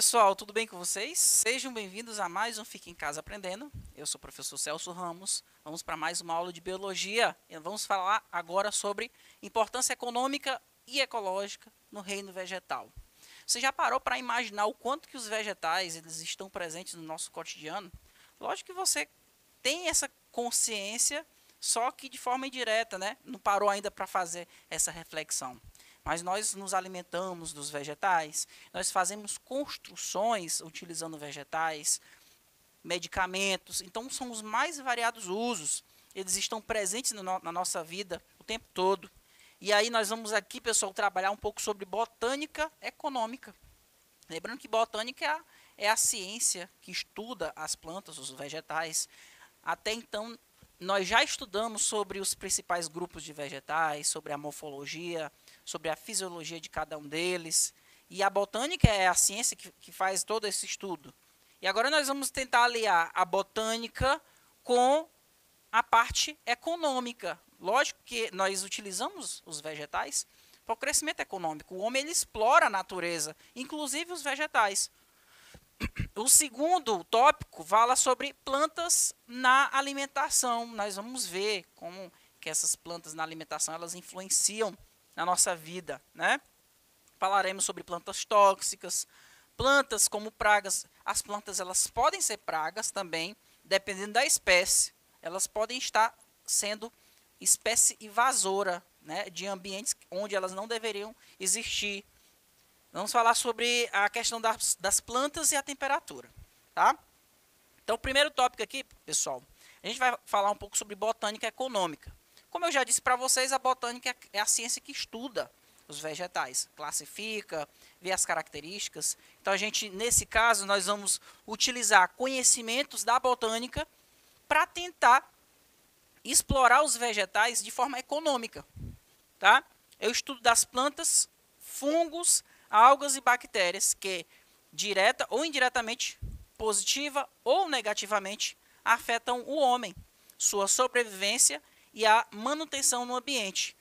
pessoal, tudo bem com vocês? Sejam bem-vindos a mais um Fique em Casa Aprendendo. Eu sou o professor Celso Ramos. Vamos para mais uma aula de biologia. E vamos falar agora sobre importância econômica e ecológica no reino vegetal. Você já parou para imaginar o quanto que os vegetais eles estão presentes no nosso cotidiano? Lógico que você tem essa consciência, só que de forma indireta, né? Não parou ainda para fazer essa reflexão. Mas nós nos alimentamos dos vegetais, nós fazemos construções utilizando vegetais, medicamentos, então são os mais variados usos. Eles estão presentes na nossa vida o tempo todo. E aí nós vamos aqui, pessoal, trabalhar um pouco sobre botânica econômica. Lembrando que botânica é a ciência que estuda as plantas, os vegetais. Até então, nós já estudamos sobre os principais grupos de vegetais, sobre a morfologia, sobre a fisiologia de cada um deles. E a botânica é a ciência que faz todo esse estudo. E agora nós vamos tentar aliar a botânica com a parte econômica. Lógico que nós utilizamos os vegetais para o crescimento econômico. O homem ele explora a natureza, inclusive os vegetais. O segundo tópico fala sobre plantas na alimentação. Nós vamos ver como que essas plantas na alimentação elas influenciam na nossa vida, né? Falaremos sobre plantas tóxicas, plantas como pragas. As plantas elas podem ser pragas também, dependendo da espécie. Elas podem estar sendo espécie invasora, né, de ambientes onde elas não deveriam existir. Vamos falar sobre a questão das plantas e a temperatura, tá? Então, o primeiro tópico aqui, pessoal, a gente vai falar um pouco sobre botânica econômica. Como eu já disse para vocês, a botânica é a ciência que estuda os vegetais, classifica, vê as características. Então, a gente, nesse caso, nós vamos utilizar conhecimentos da botânica para tentar explorar os vegetais de forma econômica, tá? Eu estudo das plantas, fungos, algas e bactérias que, direta ou indiretamente, positiva ou negativamente, afetam o homem, sua sobrevivência e a manutenção no ambiente.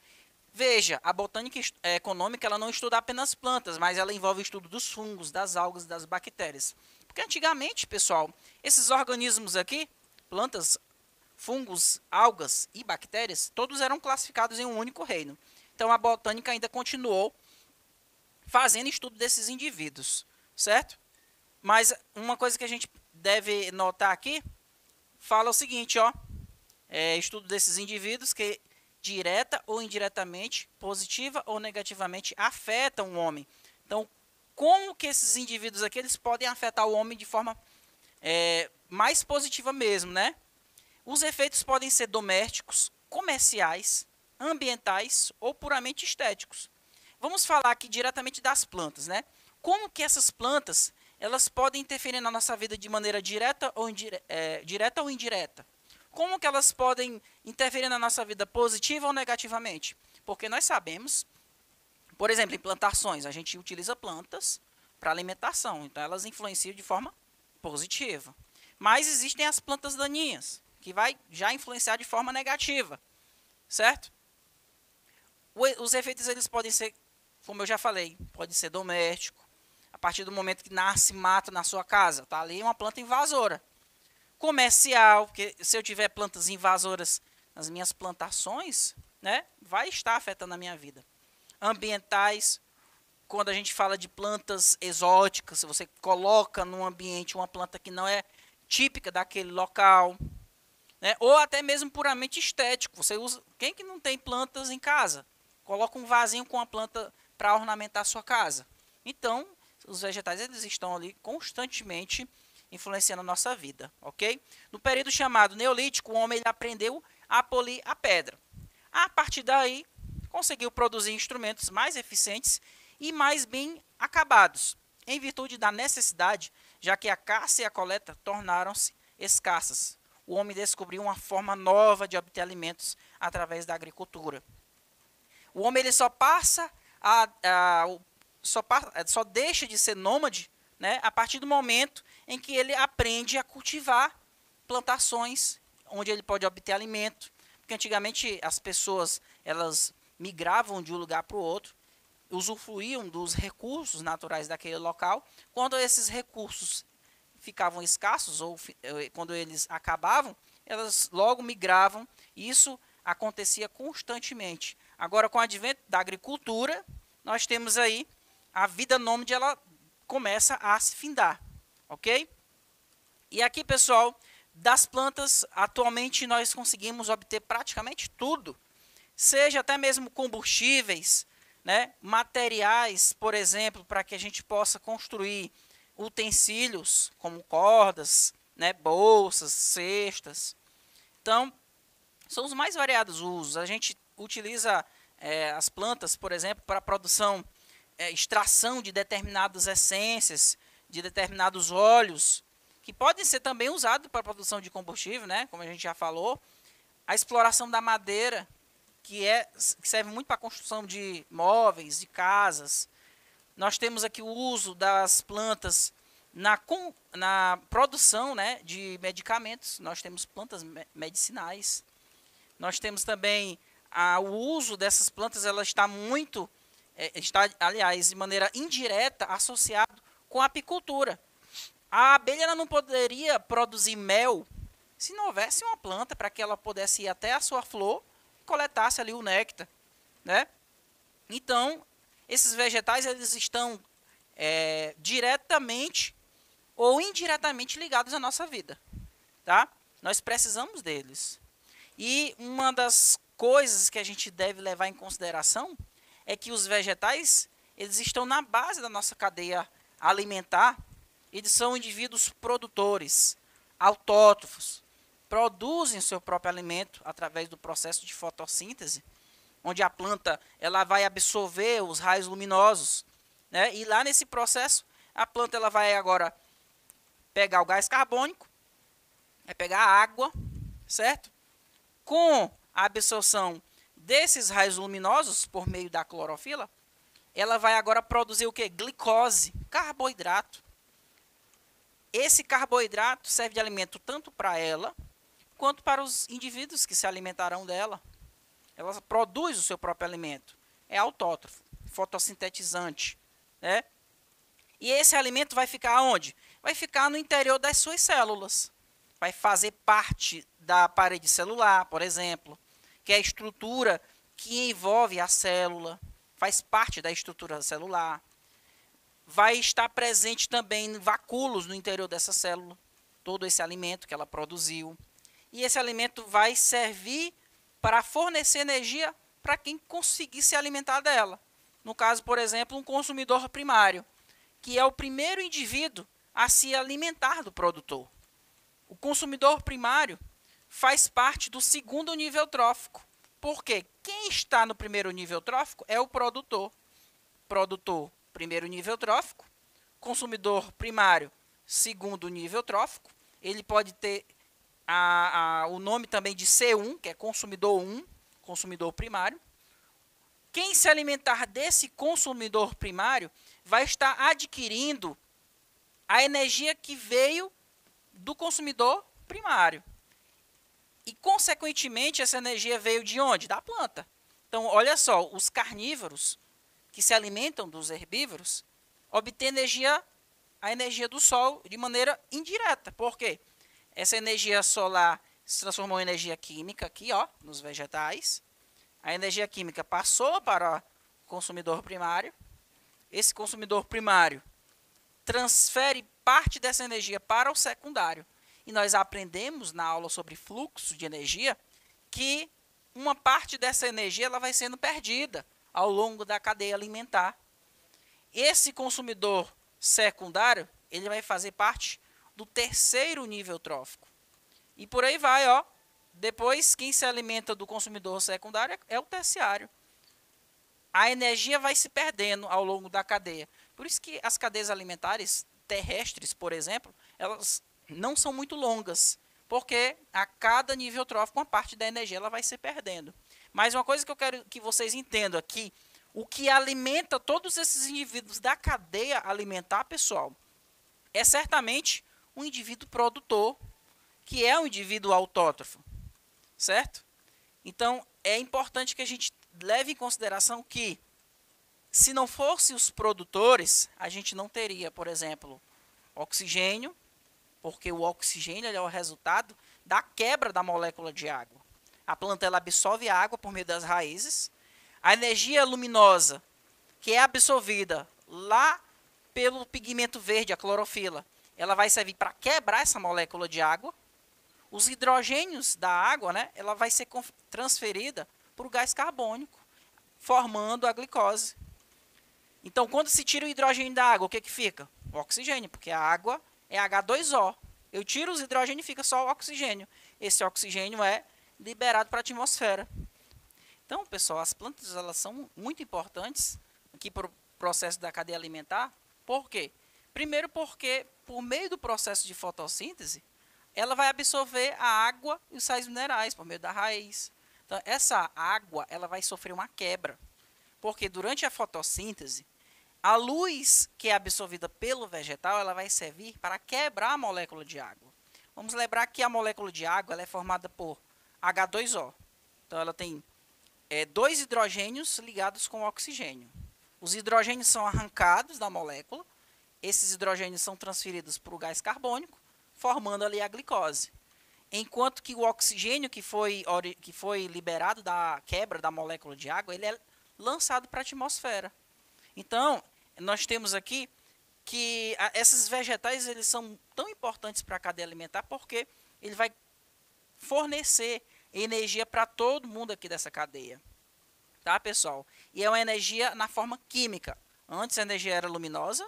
Veja, a botânica econômica ela não estuda apenas plantas, mas ela envolve o estudo dos fungos, das algas e das bactérias. Porque antigamente, pessoal, esses organismos aqui, plantas, fungos, algas e bactérias, todos eram classificados em um único reino. Então a botânica ainda continuou fazendo estudo desses indivíduos, certo? Mas uma coisa que a gente deve notar aqui, fala o seguinte, ó, estudo desses indivíduos que direta ou indiretamente, positiva ou negativamente afetam o homem. Então, como que esses indivíduos aqui eles podem afetar o homem de forma mais positiva mesmo, né? Os efeitos podem ser domésticos, comerciais, ambientais ou puramente estéticos. Vamos falar aqui diretamente das plantas, né? Como que essas plantas elas podem interferir na nossa vida de maneira direta ou indireta? Como que elas podem interferir na nossa vida positiva ou negativamente? Porque nós sabemos, por exemplo, em plantações, a gente utiliza plantas para alimentação, então elas influenciam de forma positiva. Mas existem as plantas daninhas, que vai já influenciar de forma negativa, certo? Os efeitos eles podem ser, como eu já falei, pode ser doméstico, a partir do momento que nasce mato na sua casa, tá ali uma planta invasora. Comercial, porque se eu tiver plantas invasoras nas minhas plantações, né, vai estar afetando a minha vida. Ambientais, quando a gente fala de plantas exóticas, se você coloca num ambiente uma planta que não é típica daquele local, né, ou até mesmo puramente estético. Você usa, quem que não tem plantas em casa? Coloca um vasinho com a planta para ornamentar a sua casa. Então, os vegetais eles estão ali constantemente influenciando a nossa vida, ok? No período chamado Neolítico, o homem ele aprendeu a polir a pedra. A partir daí, conseguiu produzir instrumentos mais eficientes e mais bem acabados, em virtude da necessidade, já que a caça e a coleta tornaram-se escassas. O homem descobriu uma forma nova de obter alimentos através da agricultura. O homem ele só deixa de ser nômade, né, a partir do momento em que ele aprende a cultivar plantações onde ele pode obter alimento. Porque antigamente as pessoas elas migravam de um lugar para o outro, usufruíam dos recursos naturais daquele local. Quando esses recursos ficavam escassos ou quando eles acabavam, elas logo migravam. Isso acontecia constantemente. Agora, com o advento da agricultura, nós temos aí a vida nômade, ela começa a se findar, ok? E aqui, pessoal, das plantas, atualmente nós conseguimos obter praticamente tudo, seja até mesmo combustíveis, né, materiais, por exemplo, para que a gente possa construir utensílios como cordas, né, bolsas, cestas. Então, são os mais variados usos. A gente utiliza as plantas, por exemplo, para a produção, extração de determinadas essências, de determinados óleos, que podem ser também usados para a produção de combustível, né, como a gente já falou. A exploração da madeira, que serve muito para a construção de móveis, de casas. Nós temos aqui o uso das plantas na produção, né, de medicamentos. Nós temos plantas medicinais. Nós temos também o uso dessas plantas, ela está muito, aliás, de maneira indireta, associado com a apicultura. A abelha ela não poderia produzir mel se não houvesse uma planta para que ela pudesse ir até a sua flor e coletasse ali o néctar, né? Então, esses vegetais eles estão diretamente ou indiretamente ligados à nossa vida, tá? Nós precisamos deles. E uma das coisas que a gente deve levar em consideração é que os vegetais, eles estão na base da nossa cadeia alimentar. Eles são indivíduos produtores, autótrofos, produzem seu próprio alimento através do processo de fotossíntese, onde a planta ela vai absorver os raios luminosos, né? E lá nesse processo, a planta ela vai agora pegar o gás carbônico, vai pegar a água, certo? Com a absorção desses raios luminosos por meio da clorofila, ela vai agora produzir o que? Glicose, carboidrato. Esse carboidrato serve de alimento tanto para ela, quanto para os indivíduos que se alimentarão dela. Ela produz o seu próprio alimento. É autótrofo, fotossintetizante, né? E esse alimento vai ficar onde? Vai ficar no interior das suas células. Vai fazer parte da parede celular, por exemplo, que é a estrutura que envolve a célula, faz parte da estrutura celular. Vai estar presente também em vacúolos no interior dessa célula, todo esse alimento que ela produziu. E esse alimento vai servir para fornecer energia para quem conseguir se alimentar dela. No caso, por exemplo, um consumidor primário, que é o primeiro indivíduo a se alimentar do produtor. O consumidor primário faz parte do segundo nível trófico. Por quê? Quem está no primeiro nível trófico é o produtor. Produtor, primeiro nível trófico. Consumidor primário, segundo nível trófico. Ele pode ter o nome também de C1, que é consumidor 1, consumidor primário. Quem se alimentar desse consumidor primário vai estar adquirindo a energia que veio do consumidor primário. E, consequentemente, essa energia veio de onde? Da planta. Então, olha só, os carnívoros que se alimentam dos herbívoros obtêm a energia do sol de maneira indireta. Por quê? Essa energia solar se transformou em energia química aqui, ó, nos vegetais. A energia química passou para o consumidor primário. Esse consumidor primário transfere parte dessa energia para o secundário. E nós aprendemos na aula sobre fluxo de energia que uma parte dessa energia ela vai sendo perdida ao longo da cadeia alimentar. Esse consumidor secundário, ele vai fazer parte do terceiro nível trófico. E por aí vai, ó. Depois, quem se alimenta do consumidor secundário é o terciário. A energia vai se perdendo ao longo da cadeia. Por isso que as cadeias alimentares terrestres, por exemplo, elas não são muito longas, porque a cada nível trófico, uma parte da energia ela vai se perdendo. Mas uma coisa que eu quero que vocês entendam aqui, o que alimenta todos esses indivíduos da cadeia alimentar, pessoal, é certamente um indivíduo produtor, que é um indivíduo autótrofo, certo? Então, é importante que a gente leve em consideração que se não fosse os produtores, a gente não teria, por exemplo, oxigênio, porque o oxigênio ele é o resultado da quebra da molécula de água. A planta ela absorve a água por meio das raízes. A energia luminosa, que é absorvida lá pelo pigmento verde, a clorofila, ela vai servir para quebrar essa molécula de água. Os hidrogênios da água, né, ela vai ser transferida para o gás carbônico, formando a glicose. Então, quando se tira o hidrogênio da água, o que, que fica? O oxigênio, porque a água é H2O. Eu tiro os hidrogênios e fica só o oxigênio. Esse oxigênio é liberado para a atmosfera. Então, pessoal, as plantas elas são muito importantes aqui para o processo da cadeia alimentar. Por quê? Primeiro porque, por meio do processo de fotossíntese, ela vai absorver a água e os sais minerais por meio da raiz. Então, essa água ela vai sofrer uma quebra. Porque durante a fotossíntese, a luz que é absorvida pelo vegetal, ela vai servir para quebrar a molécula de água. Vamos lembrar que a molécula de água ela é formada por H2O. Então, ela tem dois hidrogênios ligados com oxigênio. Os hidrogênios são arrancados da molécula. Esses hidrogênios são transferidos para o gás carbônico, formando ali a glicose. Enquanto que o oxigênio que foi liberado da quebra da molécula de água, ele é lançado para a atmosfera. Então, nós temos aqui que esses vegetais eles são tão importantes para a cadeia alimentar porque ele vai fornecer energia para todo mundo aqui dessa cadeia. Tá, pessoal? E é uma energia na forma química. Antes a energia era luminosa.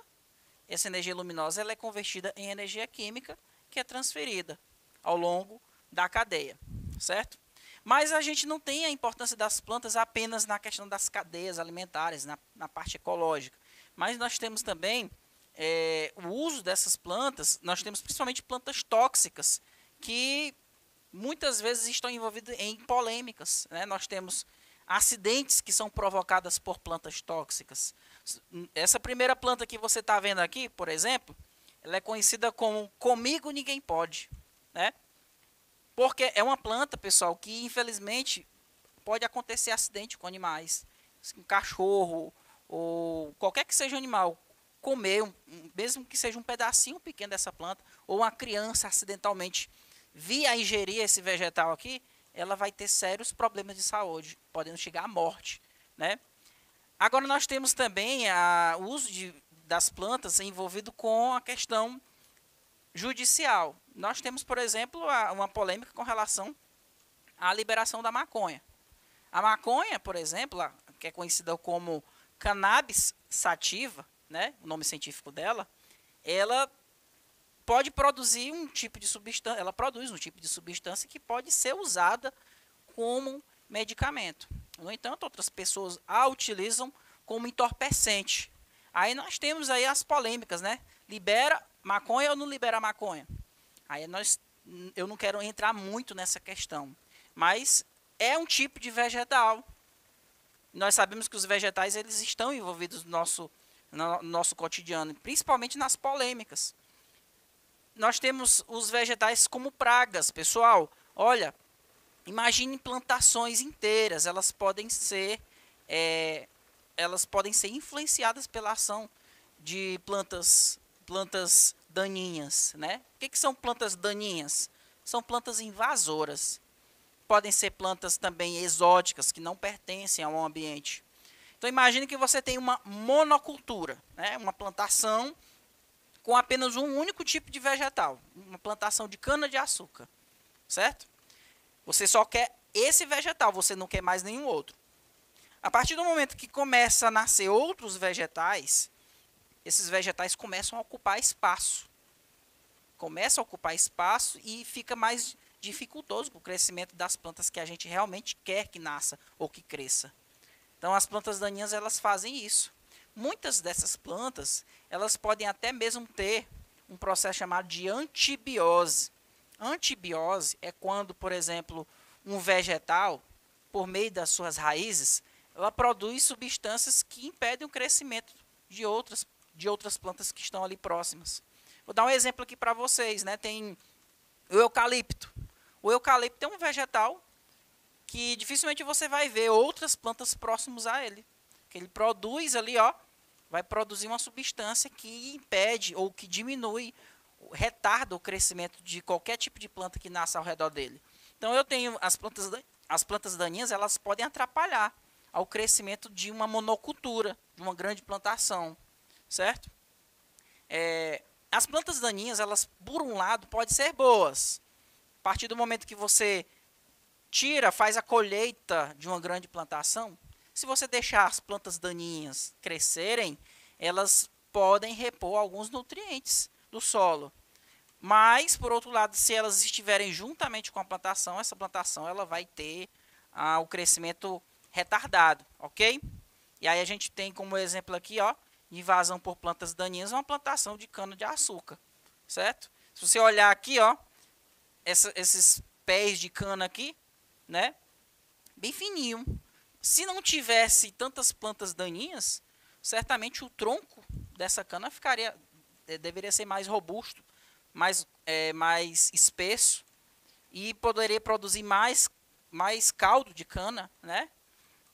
Essa energia luminosa ela é convertida em energia química que é transferida ao longo da cadeia, certo? Mas a gente não tem a importância das plantas apenas na questão das cadeias alimentares, na parte ecológica. Mas nós temos também o uso dessas plantas, nós temos principalmente plantas tóxicas, que muitas vezes estão envolvidas em polêmicas, né? Nós temos acidentes que são provocados por plantas tóxicas. Essa primeira planta que você está vendo aqui, por exemplo, ela é conhecida como Comigo Ninguém Pode, né? Porque é uma planta, pessoal, que infelizmente pode acontecer acidente com animais. Um cachorro ou qualquer que seja o animal comer, mesmo que seja um pedacinho pequeno dessa planta, ou uma criança acidentalmente vir a ingerir esse vegetal aqui, ela vai ter sérios problemas de saúde, podendo chegar à morte, né? Agora nós temos também o uso das plantas envolvido com a questão judicial. Nós temos, por exemplo, uma polêmica com relação à liberação da maconha. A maconha, por exemplo, que é conhecida como cannabis sativa, né, o nome científico dela, ela pode produzir um tipo de substância, ela produz um tipo de substância que pode ser usada como medicamento. No entanto, outras pessoas a utilizam como entorpecente. Aí nós temos aí as polêmicas, né? Libera maconha ou não libera maconha? Aí eu não quero entrar muito nessa questão, mas é um tipo de vegetal. Nós sabemos que os vegetais eles estão envolvidos no nosso cotidiano, principalmente nas polêmicas. Nós temos os vegetais como pragas, pessoal. Olha, imagine plantações inteiras, elas podem ser influenciadas pela ação de plantas daninhas, né? O que são plantas daninhas? São plantas invasoras. Podem ser plantas também exóticas, que não pertencem ao ambiente. Então imagine que você tem uma monocultura, né? Uma plantação com apenas um único tipo de vegetal, uma plantação de cana-de-açúcar, certo? Você só quer esse vegetal, você não quer mais nenhum outro. A partir do momento que começa a nascer outros vegetais, esses vegetais começam a ocupar espaço. Começam a ocupar espaço e fica mais dificultoso para o crescimento das plantas que a gente realmente quer que nasça ou que cresça. Então as plantas daninhas elas fazem isso. Muitas dessas plantas, elas podem até mesmo ter um processo chamado de antibiose. Antibiose é quando, por exemplo, um vegetal, por meio das suas raízes, ela produz substâncias que impedem o crescimento de outras plantas que estão ali próximas. Vou dar um exemplo aqui para vocês, né? Tem o eucalipto. O eucalipto é um vegetal que dificilmente você vai ver outras plantas próximas a ele. que ele produz ali, ó, vai produzir uma substância que impede ou que diminui, retarda o crescimento de qualquer tipo de planta que nasça ao redor dele. Então eu tenho as plantas daninhas, elas podem atrapalhar ao crescimento de uma monocultura, de uma grande plantação, certo? As plantas daninhas, elas, por um lado, podem ser boas. A partir do momento que você faz a colheita de uma grande plantação, se você deixar as plantas daninhas crescerem, elas podem repor alguns nutrientes do solo. Mas, por outro lado, se elas estiverem juntamente com a plantação, essa plantação ela vai ter o crescimento retardado, ok? E aí a gente tem como exemplo aqui, ó, invasão por plantas daninhas, uma plantação de cana-de-açúcar, certo? Se você olhar aqui, ó, esses pés de cana aqui, né, bem fininho. Se não tivesse tantas plantas daninhas, certamente o tronco dessa cana deveria ser mais robusto, mais espesso e poderia produzir mais caldo de cana, né?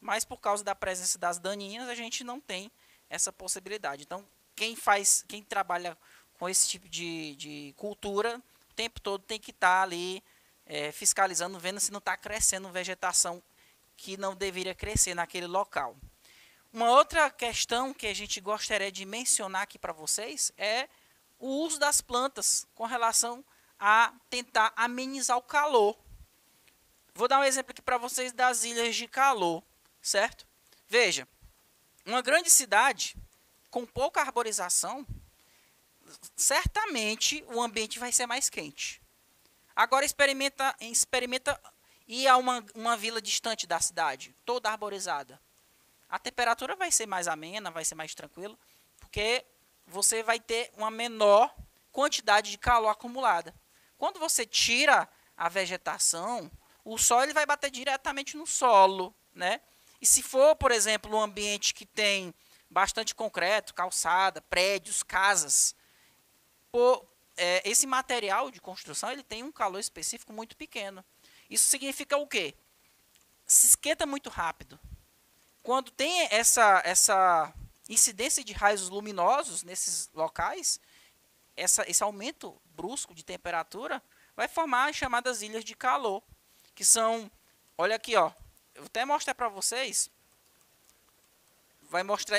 Mas por causa da presença das daninhas, a gente não tem essa possibilidade. Então, quem trabalha com esse tipo de cultura, o tempo todo tem que estar ali fiscalizando, vendo se não está crescendo vegetação que não deveria crescer naquele local. Uma outra questão que a gente gostaria de mencionar aqui para vocês é o uso das plantas com relação a tentar amenizar o calor. Vou dar um exemplo aqui para vocês das ilhas de calor, certo? Veja, uma grande cidade com pouca arborização, certamente o ambiente vai ser mais quente. Agora experimenta ir a uma vila distante da cidade, toda arborizada. A temperatura vai ser mais amena, vai ser mais tranquila, porque você vai ter uma menor quantidade de calor acumulada. Quando você tira a vegetação, o sol ele vai bater diretamente no solo, né? E se for, por exemplo, um ambiente que tem bastante concreto, calçada, prédios, casas, esse material de construção ele tem um calor específico muito pequeno. Isso significa o quê? Se esquenta muito rápido. Quando tem essa incidência de raios luminosos nesses locais, esse aumento brusco de temperatura vai formar as chamadas ilhas de calor, que são, olha aqui, ó, eu vou até mostrar para vocês,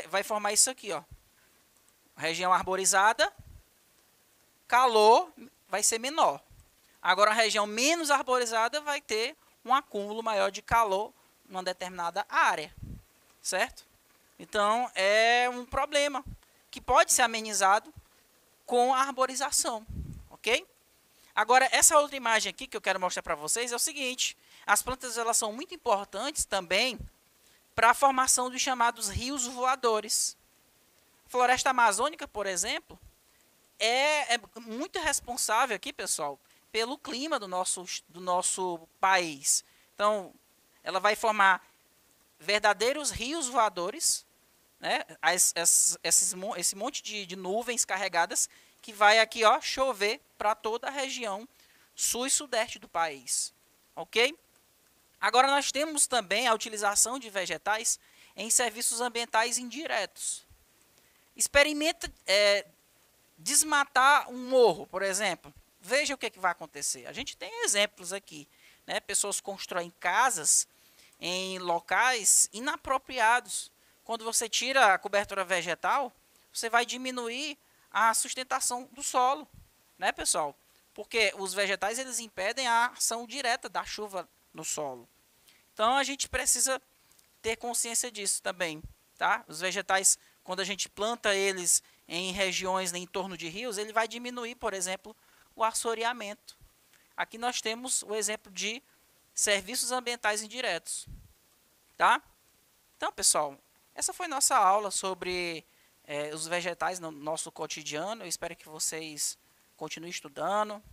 vai formar isso aqui, ó, região arborizada, calor vai ser menor. Agora a região menos arborizada vai ter um acúmulo maior de calor numa determinada área, certo? Então é um problema que pode ser amenizado com a arborização, ok? Agora essa outra imagem aqui que eu quero mostrar para vocês é o seguinte: as plantas elas são muito importantes também para a formação dos chamados rios voadores. A floresta amazônica, por exemplo, é muito responsável aqui, pessoal, pelo clima do nosso país. Então, ela vai formar verdadeiros rios voadores, né? Esse monte de nuvens carregadas que vai aqui, ó, chover para toda a região sul e sudeste do país, ok? Agora nós temos também a utilização de vegetais em serviços ambientais indiretos. Experimenta desmatar um morro, por exemplo. Veja o que vai acontecer. A gente tem exemplos aqui, né? Pessoas constroem casas em locais inapropriados. Quando você tira a cobertura vegetal, você vai diminuir a sustentação do solo, né, pessoal? Porque os vegetais eles impedem a ação direta da chuva no solo. Então a gente precisa ter consciência disso também, tá? Os vegetais, quando a gente planta eles em regiões em torno de rios, ele vai diminuir, por exemplo, o assoreamento. Aqui nós temos o exemplo de serviços ambientais indiretos, tá? Então, pessoal, essa foi nossa aula sobre os vegetais no nosso cotidiano. Eu espero que vocês continuem estudando,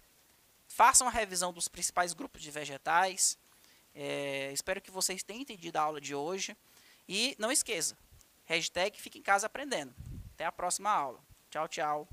façam a revisão dos principais grupos de vegetais. Espero que vocês tenham entendido a aula de hoje. E não esqueça, hashtag Fique em Casa Aprendendo. Até a próxima aula. Tchau, tchau.